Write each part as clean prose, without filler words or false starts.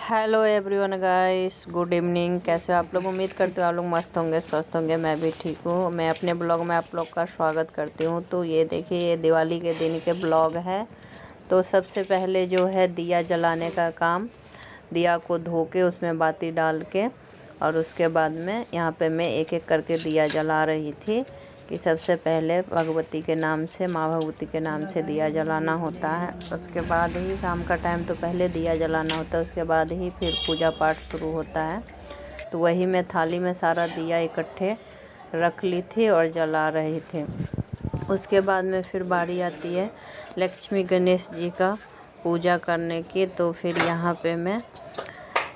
Hello everyone guys, good evening. कैसे हो आप लोग? उम्मीद करते हो आप लोग मस्त होंगे, स्वस्थ होंगे। मैं भी ठीक हूँ। मैं अपने ब्लॉग में आप लोग का स्वागत करती हूँ। तो ये देखिए, ये दिवाली के दिन के ब्लॉग है। तो सबसे पहले जो है दिया जलाने का काम, दिया को धो के उसमें बाती डाल के, और उसके बाद में यहाँ पे मैं एक एक करके दिया जला रही थी कि सबसे पहले भगवती के नाम से, माँ भगवती के नाम से दिया जलाना होता है। उसके बाद ही शाम का टाइम तो पहले दिया जलाना होता है, उसके बाद ही फिर पूजा पाठ शुरू होता है। तो वही मैं थाली में सारा दिया इकट्ठे रख ली थी और जला रही थी। उसके बाद में फिर बारी आती है लक्ष्मी गणेश जी का पूजा करने की। तो फिर यहाँ पे मैं,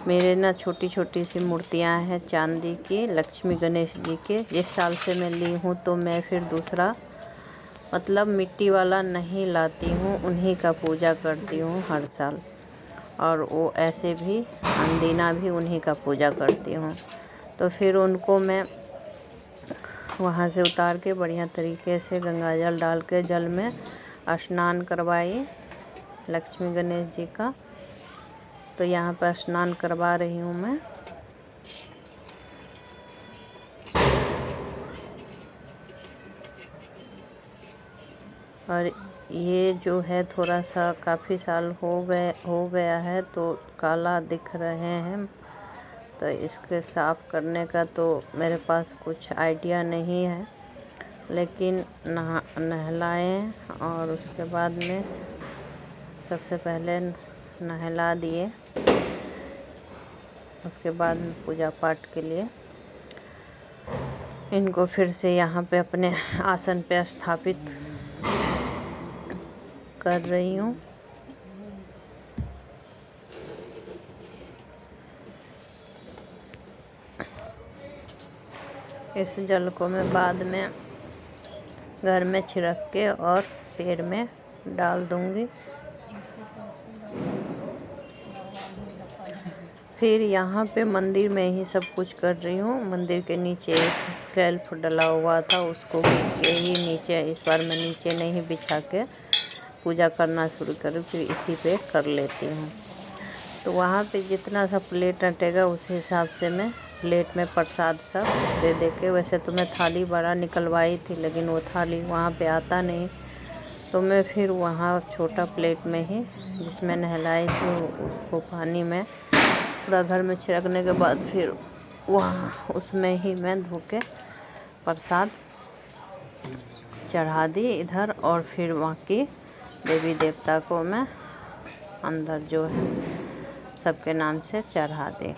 मेरे ना छोटी छोटी सी मूर्तियाँ हैं चांदी की, लक्ष्मी गणेश जी के। जिस साल से मैं ली हूँ तो मैं फिर दूसरा मतलब मिट्टी वाला नहीं लाती हूँ, उन्हीं का पूजा करती हूँ हर साल। और वो ऐसे भी अंदीना भी उन्हीं का पूजा करती हूँ। तो फिर उनको मैं वहाँ से उतार के बढ़िया तरीके से गंगा जल डाल के जल में स्नान करवाई लक्ष्मी गणेश जी का। तो यहाँ पर स्नान करवा रही हूँ मैं। और ये जो है थोड़ा सा काफ़ी साल हो गया है तो काला दिख रहे हैं। तो इसके साफ़ करने का तो मेरे पास कुछ आइडिया नहीं है, लेकिन नहलाएं और उसके बाद में सबसे पहले नहला दिए। उसके बाद में पूजा पाठ के लिए इनको फिर से यहाँ पे अपने आसन पे स्थापित कर रही हूँ। इस जल को मैं बाद में घर में छिड़क के और पेड़ में डाल दूँगी। फिर यहाँ पे मंदिर में ही सब कुछ कर रही हूँ। मंदिर के नीचे एक सेल्फ डला हुआ था, उसको खींच के ही नीचे, इस बार मैं नीचे नहीं बिछा के पूजा करना शुरू करूँ, फिर इसी पे कर लेती हूँ। तो वहाँ पे जितना सा प्लेट अटेगा उस हिसाब से मैं प्लेट में प्रसाद सब दे के, वैसे तो मैं थाली बड़ा निकलवाई थी, लेकिन वो थाली वहाँ पे आता नहीं, तो मैं फिर वहाँ छोटा प्लेट में ही जिसमें नहलाई थी उसको पानी में पूरा घर में छिड़कने के बाद फिर वहाँ उसमें ही मैं धो के प्रसाद चढ़ा दी इधर। और फिर वहाँ की देवी देवता को मैं अंदर जो है सबके नाम से चढ़ा दी।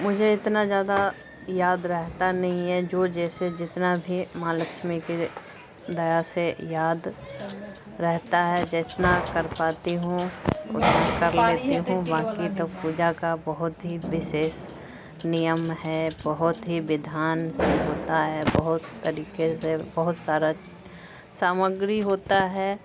मुझे इतना ज़्यादा याद रहता नहीं है, जो जैसे जितना भी माँ लक्ष्मी की दया से याद रहता है, जितना कर पाती हूँ उतना कर लेती हूँ। बाकी तो पूजा का बहुत ही विशेष नियम है, बहुत ही विधान से होता है, बहुत तरीके से, बहुत सारा सामग्री होता है।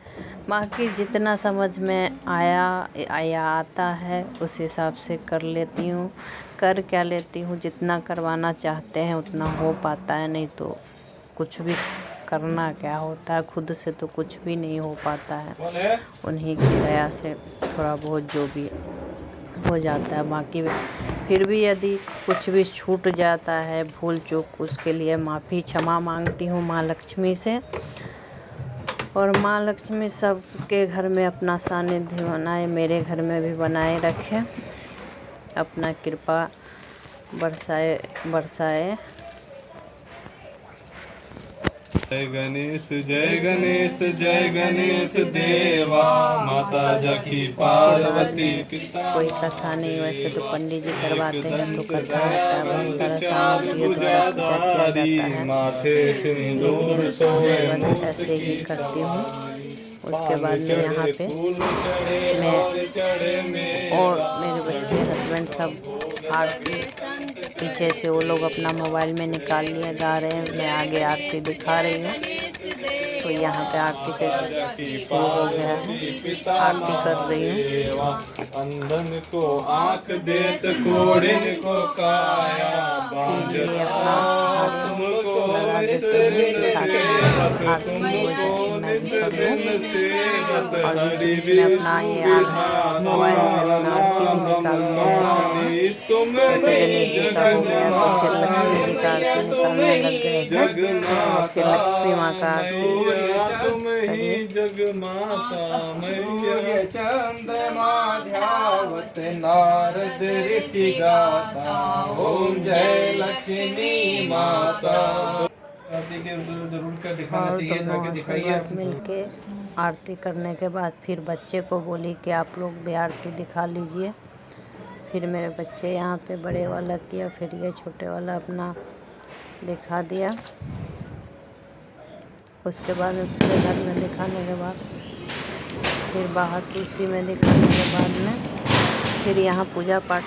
बाकी जितना समझ में आया आता है उस हिसाब से कर लेती हूँ। कर क्या लेती हूँ, जितना करवाना चाहते हैं उतना हो पाता है, नहीं तो कुछ भी करना क्या होता है, खुद से तो कुछ भी नहीं हो पाता है। उन्हीं की दया से थोड़ा बहुत जो भी हो जाता है। बाकी फिर भी यदि कुछ भी छूट जाता है, भूल चूक, उसके लिए माफ़ी क्षमा मांगती हूँ माँ लक्ष्मी से। और माँ लक्ष्मी सबके घर में अपना सानिध्य बनाए, मेरे घर में भी बनाए रखे, अपना कृपा बरसाए। जय गणेश जय गणेश जय गणेश देवा, माता जखी पार्वती पिता। कोई कथा नहीं, वैसे तो पंडित जी करवाते हैं तो कथा होता है, बहुत सारा सामग्री द्वारा पूजा किया जाता है, माथे सिंदूर लेकिन सोए मैं बस ऐसे ही करती हूँ। उसके बाद में यहाँ पे मैं और मेरे बच्चे, हस्बैंड सब आरती पीछे से वो लोग अपना मोबाइल में निकाल लिए गा रहे हैं, मैं आगे आरती दिखा रही हूँ। तो यहाँ पे आरती के शुरू हो गया है, आरती कर रही हूँ। अंधन को आँख देत, कोढ़िन को काया, बांझ ये अपना हाथ आरती हो जाती है मैं भी नित कर दिन लूँ। सेवत और हरि बीच में अपना ये मोबाइल में अपना आरती भी निकालते हैं। तुम जैसे ही गणेश जी का हो गया तो फिर लक्ष्मी जी का आरती निकालने लग गए हैं। और फिर लक्ष्मी माँ का आरती तुम ही करिए। जगमाता मैया चंद्रमा ध्यावत नारद ऋषि गाता ओम जय लक्ष्मी माता। जरूर कर दिखाना और चाहिए, दोनों जाके हस्बैंड दिखाइए वाइफ आप। मिलके आरती करने के बाद फिर बच्चे को बोली कि आप लोग भी आरती दिखा लीजिए। फिर मेरे बच्चे यहाँ पे बड़े वाला किया, फिर ये छोटे वाला अपना दिखा दिया। उसके बाद में पूरे घर में दिखाने के बाद फिर बाहर तुलसी में दिखाने के बाद में फिर यहाँ पूजा पाठ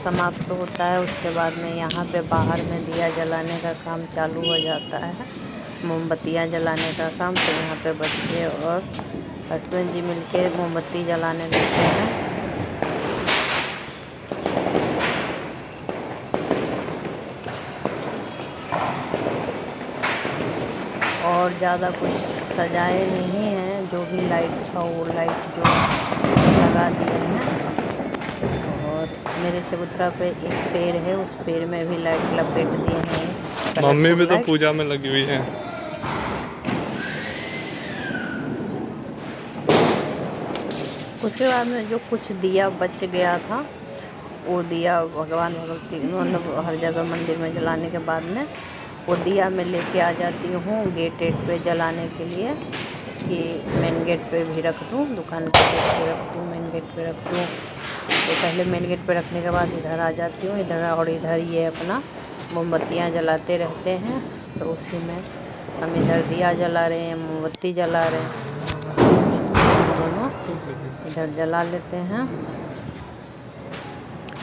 समाप्त होता है। उसके बाद में यहाँ पे बाहर में दिया जलाने का काम चालू हो जाता है, मोमबत्तियाँ जलाने का काम। तो यहाँ पे बच्चे और हस्बैंड जी मिलके मोमबत्ती जलाने लगते हैं। और ज़्यादा कुछ सजाए नहीं हैं, जो भी लाइट था वो लाइट जो लगा दिए हैं। और मेरे चबूतरा पे एक पेड़ है, उस पेड़ में भी लाइट लपेट दिए हैं। मम्मी भी तो लाइट। पूजा में लगी हुई है। उसके बाद में जो कुछ दिया बच गया था वो दिया भगवान भगवती मतलब हर जगह मंदिर में जलाने के बाद में वो दिया मैं लेके आ जाती हूँ गेट पे जलाने के लिए, कि मेन गेट पे भी रख दूँ, दुकान के गेट पे रख दूँ, मेन गेट पे रख दूँ। तो पहले मेन गेट पे रखने के बाद इधर आ जाती हूँ, इधर और इधर ये अपना मोमबत्तियाँ जलाते रहते हैं। तो उसी में हम इधर दिया जला रहे हैं, मोमबत्ती जला रहे हैं, दोनों इधर जला लेते हैं।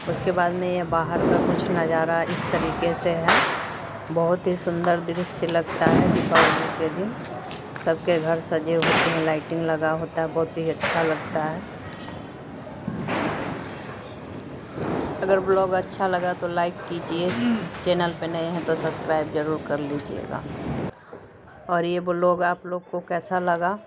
उसके बाद में ये बाहर का कुछ नज़ारा इस तरीके से है, बहुत ही सुंदर दृश्य लगता है। दीपावली के दिन सबके घर सजे होते हैं, लाइटिंग लगा होता है, बहुत ही अच्छा लगता है। अगर ब्लॉग अच्छा लगा तो लाइक कीजिए, चैनल पे नए हैं तो सब्सक्राइब ज़रूर कर लीजिएगा। और ये ब्लॉग आप लोग को कैसा लगा